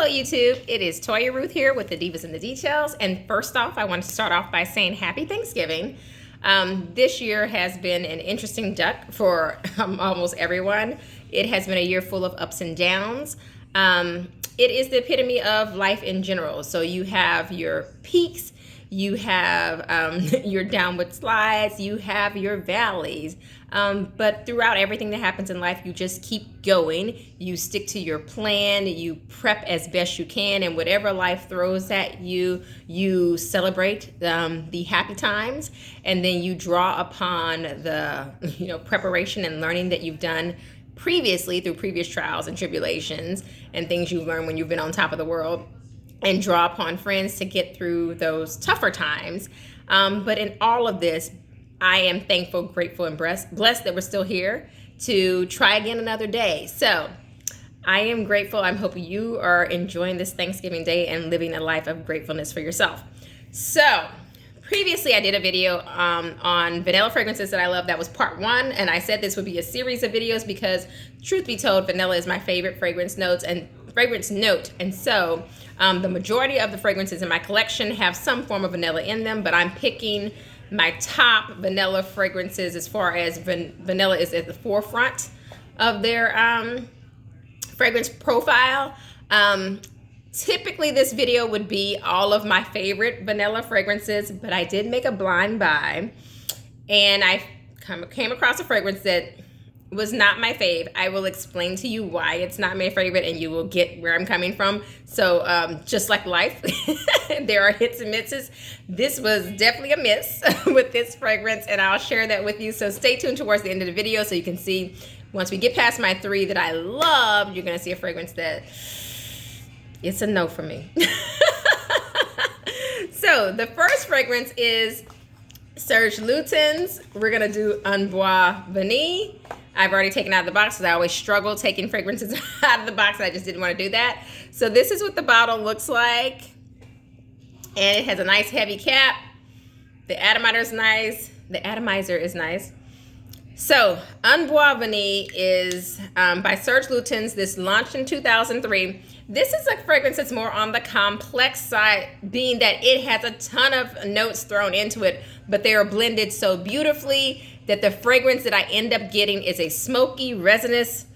Hello YouTube, it is Toya Ruth here with the Divas in the Details, and first off I want to start off by saying happy Thanksgiving. This year has been an interesting duck for almost everyone. It has been a year full of ups and downs. It is the epitome of life in general. So you have your peaks, you have your downward slides, you have your valleys. But throughout everything that happens in life, you just keep going. You stick to your plan, you prep as best you can, and whatever life throws at you, you celebrate the happy times, and then you draw upon the preparation and learning that you've done previously through previous trials and tribulations and things you've learned when you've been on top of the world, and draw upon friends to get through those tougher times. But in all of this, I am thankful, grateful, and blessed that we're still here to try again another day. So I am grateful. I'm hoping you are enjoying this Thanksgiving Day and living a life of gratefulness for yourself. So previously I did a video on vanilla fragrances that I love. That was part 1, and I said this would be a series of videos because, truth be told, vanilla is my favorite fragrance note. And so the majority of the fragrances in my collection have some form of vanilla in them, but I'm picking my top vanilla fragrances as far as vanilla is at the forefront of their fragrance profile. Typically this video would be all of my favorite vanilla fragrances, but I did make a blind buy, and I came across a fragrance that was not my fave. I will explain to you why it's not my favorite, and you will get where I'm coming from. So just like life, there are hits and misses. This was definitely a miss with this fragrance, and I'll share that with you. So stay tuned towards the end of the video so you can see, once we get past my 3 that I love, you're gonna see a fragrance that it's a no for me. So the first fragrance is Serge Lutens. We're gonna do Un Bois Vanille. I've already taken it out of the box because I always struggle taking fragrances out of the box, and I just didn't want to do that. So this is what the bottle looks like, and it has a nice heavy cap. The atomizer is nice. So Un Bois Vanille is by Serge Lutens. This launched in 2003. This is a fragrance that's more on the complex side, being that it has a ton of notes thrown into it, but they are blended so beautifully that the fragrance that I end up getting is a smoky, resinous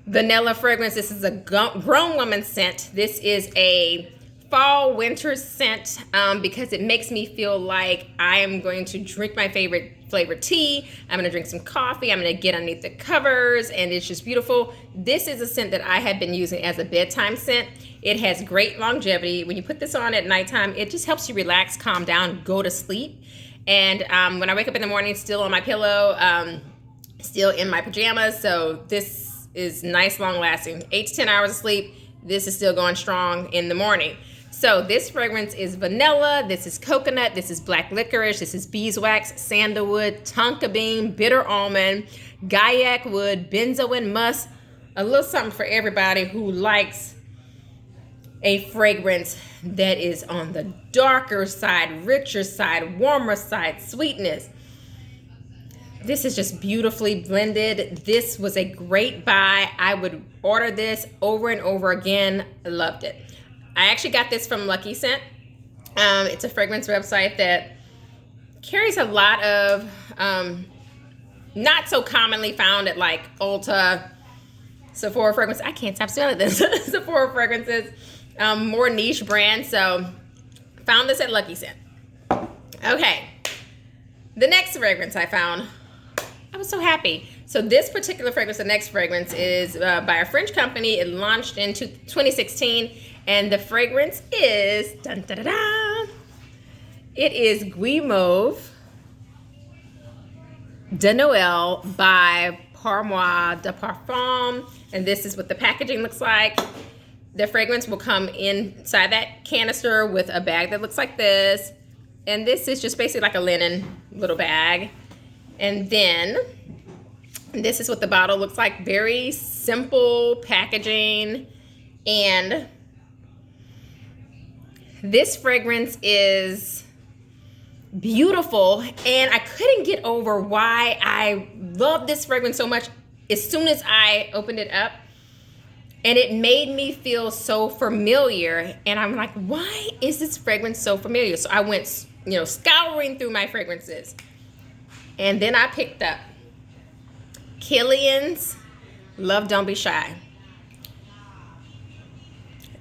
vanilla fragrance. This is a grown woman scent. This is a fall winter scent because it makes me feel like I am going to drink my favorite flavored tea. I'm gonna drink some coffee. I'm gonna get underneath the covers, and it's just beautiful. This is a scent that I have been using as a bedtime scent. It has great longevity. When you put this on at nighttime, it just helps you relax, calm down, go to sleep. And when I wake up in the morning, still on my pillow, still in my pajamas. So this is nice, long lasting. 8 to 10 hours of sleep. This is still going strong in the morning. So this fragrance is vanilla, this is coconut, this is black licorice, this is beeswax, sandalwood, tonka bean, bitter almond, gaiac wood, benzoin musk. A little something for everybody who likes a fragrance that is on the darker side, richer side, warmer side, sweetness. This is just beautifully blended. This was a great buy. I would order this over and over again. I loved it. I actually got this from Lucky Scent. It's a fragrance website that carries a lot of not so commonly found at like Ulta, Sephora fragrance. I can't stop smelling this. Sephora fragrances, more niche brands. So found this at Lucky Scent. Okay, the next fragrance I found, I was so happy. So this particular fragrance, the next fragrance, is by a French company. It launched in 2016, and the fragrance is, dun, da, da, da, it is Guimauve de Noël by Parmois de Parfum, and this is what the packaging looks like. The fragrance will come inside that canister with a bag that looks like this, and this is just basically like a linen little bag. And then this is what the bottle looks like. Very simple packaging, and this fragrance is beautiful, and I couldn't get over why I love this fragrance so much. As soon as I opened it up And it made me feel so familiar. And I'm like, why is this fragrance so familiar? So I went, scouring through my fragrances. And then I picked up Kilian's Love Don't Be Shy.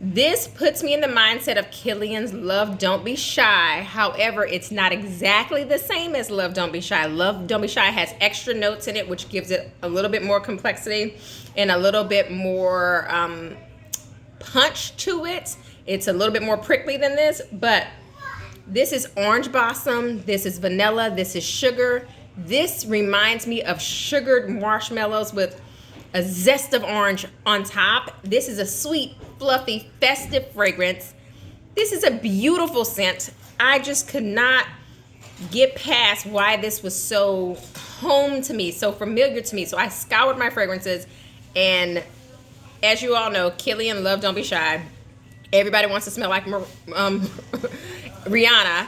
This puts me in the mindset of Kilian's Love Don't Be Shy. However, it's not exactly the same as Love Don't Be Shy. Love Don't Be Shy has extra notes in it, which gives it a little bit more complexity and a little bit more punch to it. It's a little bit more prickly than this, but this is orange blossom. This is vanilla. This is sugar. This reminds me of sugared marshmallows with a zest of orange on top. This is a sweet, fluffy, festive fragrance. This is a beautiful scent. I just could not get past why this was so home to me, so familiar to me. So I scoured my fragrances, and as you all know, Kilian Love Don't Be Shy. Everybody wants to smell like Rihanna.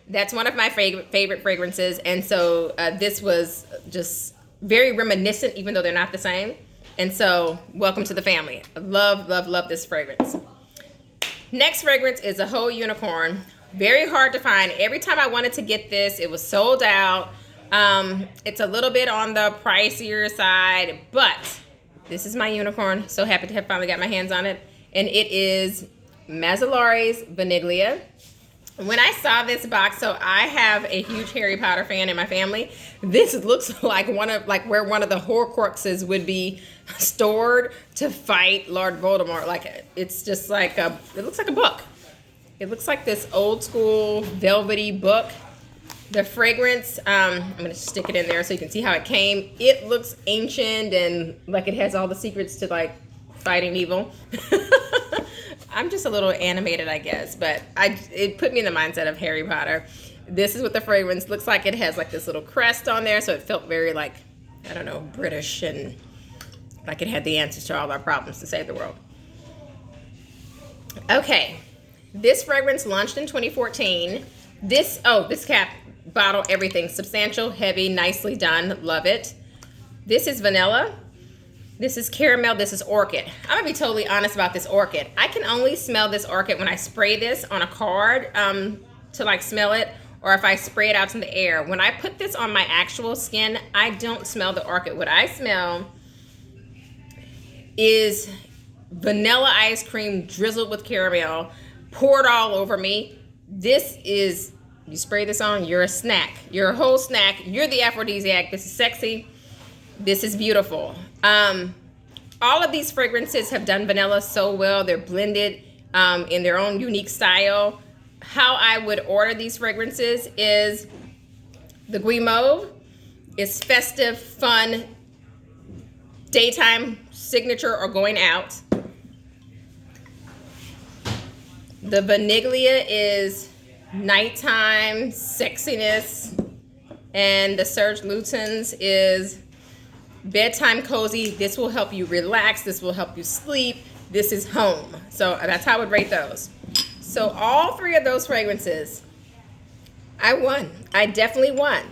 That's one of my favorite fragrances, and so this was just very reminiscent, even though they're not the same. And so, welcome to the family. Love, love, love this fragrance. Next fragrance is a whole unicorn. Very hard to find. Every time I wanted to get this, it was sold out. It's a little bit on the pricier side, but this is my unicorn. So happy to have finally got my hands on it. And it is Mazzolari's Vaniglia. When I saw this box, so I have a huge Harry Potter fan in my family. This looks like where one of the Horcruxes would be stored to fight Lord Voldemort. Like, it's just like it looks like a book. It looks like this old school velvety book. The fragrance, I'm gonna stick it in there so you can see how it came. It looks ancient and like it has all the secrets to like fighting evil. I'm just a little animated, I guess, but it put me in the mindset of Harry Potter. This is what the fragrance looks like. It has like this little crest on there, so it felt very like, I don't know, British, and like it had the answers to all our problems to save the world. Okay, this fragrance launched in 2014. This cap bottle, everything substantial, heavy, nicely done, love it. This is vanilla. This is caramel. This is orchid. I'm gonna be totally honest about this orchid. I can only smell this orchid when I spray this on a card to like smell it, or if I spray it out in the air. When I put this on my actual skin, I don't smell the orchid. What I smell is vanilla ice cream drizzled with caramel, poured all over me. This is, you spray this on, you're a snack. You're a whole snack. You're the aphrodisiac. This is sexy. This is beautiful. All of these fragrances have done vanilla so well. They're blended in their own unique style. How I would order these fragrances is the Guimauve is festive, fun, daytime signature or going out. The Vaniglia is nighttime sexiness. And the Serge Lutens is bedtime cozy. This will help you relax. This will help you sleep. This is home. So that's how I would rate those. So all three of those fragrances, I won. I definitely won.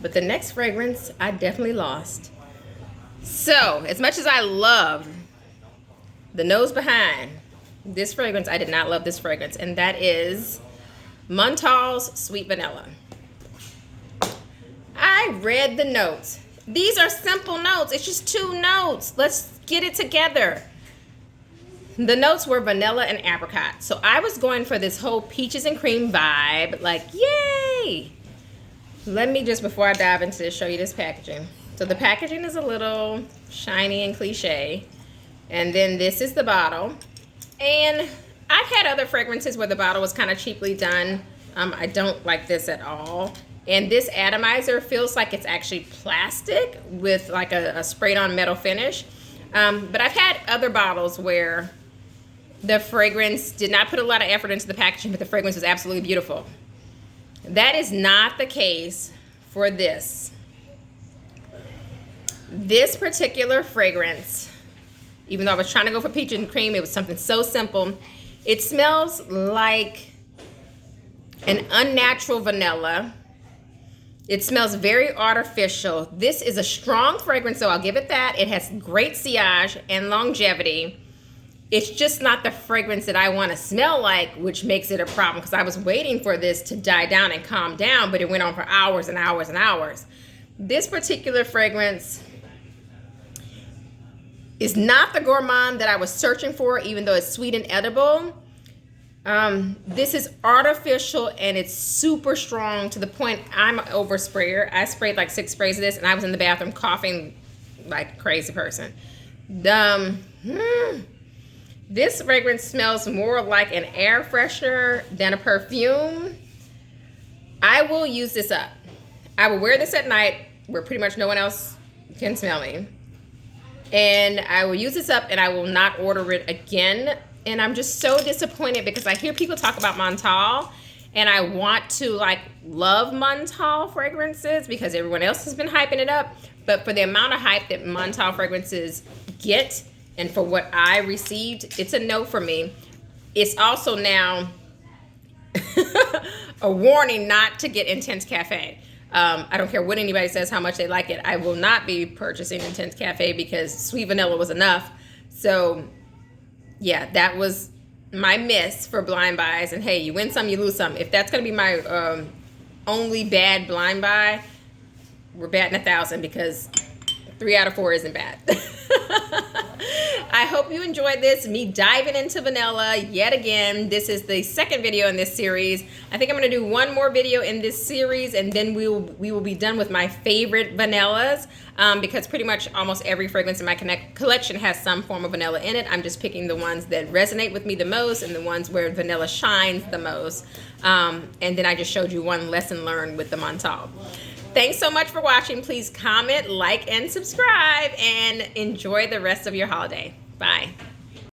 But the next fragrance, I definitely lost. So as much as I love the nose behind this fragrance, I did not love this fragrance. And that is Montal's Sweet Vanilla. I read the notes. These are simple notes. It's just 2 notes. Let's get it together. The notes were vanilla and apricot. So I was going for this whole peaches and cream vibe. Like, yay! Let me just, before I dive into this, show you this packaging. So the packaging is a little shiny and cliche. And then this is the bottle. And I've had other fragrances where the bottle was kind of cheaply done. I don't like this at all. And this atomizer feels like it's actually plastic with like a sprayed on metal finish. But I've had other bottles where the fragrance did not put a lot of effort into the packaging, but the fragrance was absolutely beautiful. That is not the case for this. This particular fragrance, even though I was trying to go for peach and cream, it was something so simple. It smells like an unnatural vanilla. It smells very artificial. This is a strong fragrance, so I'll give it that. It has great sillage and longevity. It's just not the fragrance that I want to smell like, which makes it a problem because I was waiting for this to die down and calm down, but it went on for hours and hours and hours. This particular fragrance is not the gourmand that I was searching for, even though it's sweet and edible. This is artificial and it's super strong to the point I'm an oversprayer. I sprayed like 6 sprays of this and I was in the bathroom coughing like a crazy person. This fragrance smells more like an air freshener than a perfume. I will use this up. I will wear this at night where pretty much no one else can smell me. And I will use this up and I will not order it again. And I'm just so disappointed because I hear people talk about Montal and I want to like love Montal fragrances because everyone else has been hyping it up. But for the amount of hype that Montal fragrances get and for what I received, it's a no for me. It's also now a warning not to get Intense Cafe. I don't care what anybody says, how much they like it. I will not be purchasing Intense Cafe because Sweet Vanilla was enough. So yeah, that was my miss for blind buys. And hey, you win some, you lose some. If that's going to be my only bad blind buy, we're batting 1,000 because 3 out of 4 isn't bad. I hope you enjoyed this, me diving into vanilla yet again. This is the second video in this series. I think I'm going to do one more video in this series and then we will be done with my favorite vanillas because pretty much almost every fragrance in my collection has some form of vanilla in it. I'm just picking the ones that resonate with me the most and the ones where vanilla shines the most. And then I just showed you one lesson learned with the Montal. Thanks so much for watching. Please comment, like, and subscribe, and enjoy the rest of your holiday. Bye.